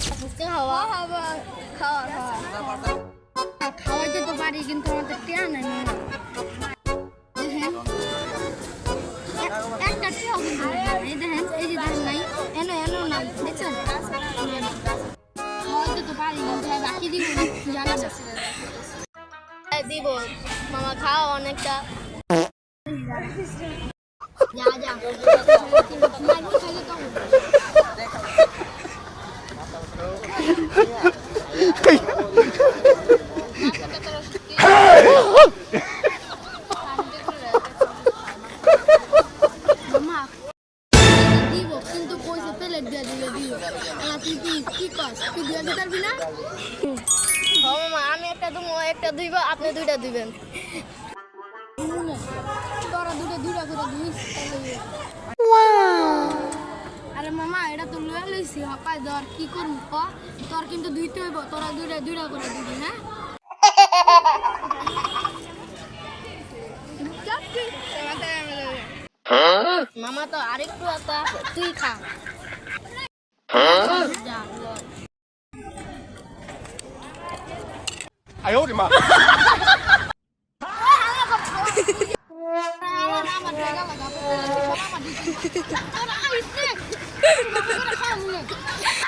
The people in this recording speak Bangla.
খাওয়া খাওয়া খাওয়া খাওয়াইতে তো পারি কিন্তু আমাদের টিয়া নাই মামা একটা টিয়াও কিন্তু এই দেখেন এই যে দেখেন নাই এনো এনো নাই দেখছেন খাওয়াইতে তো পারি কিন্তু বাকি দিব জানা দিব মামা খাও অনেকটা যা যা কিন্তু কইছে প্লেট দিয়ে দিলে দিও তুই কি কস তুই দিয়ে দিতে পারবি না মামা আমি একটা দিব আপনি দুইটা দিবেন তোরা দুইটা করে দিস আরে মামা এটা তো লয়ে লইছি হপায় ধর কি করব ক তোর কিন্তু দুইতে হইব তোরা দুইটা করে দিবি না মামা তো আরেকটু আছে তুই খা যা আয় ওরে মা আমার জায়গা লাগা